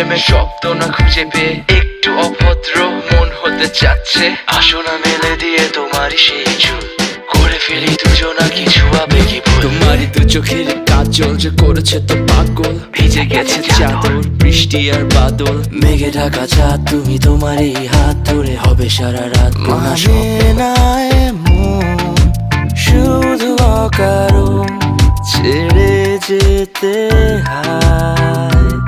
প্রেমের শব্দ না খুঁজে পেয়ে একটু অভদ্র মন হতে চাচ্ছে। আসো না মেলে দিয়ে তোমারই সেই চুল, করে ফেলি দুজনা কিছু আবেগী ভুল। তোমারই দু চোখের কাজল যে করেছে তো পাগল, ভিজে গেছে চাদর বৃষ্টি আর বাদল। মেঘে ঢাকা চাঁদ তুমি তোমারই হাত ধরে হবে সারা রাত। মানে না এমন শুধু অকারণ ছেড়ে যেতে হয়।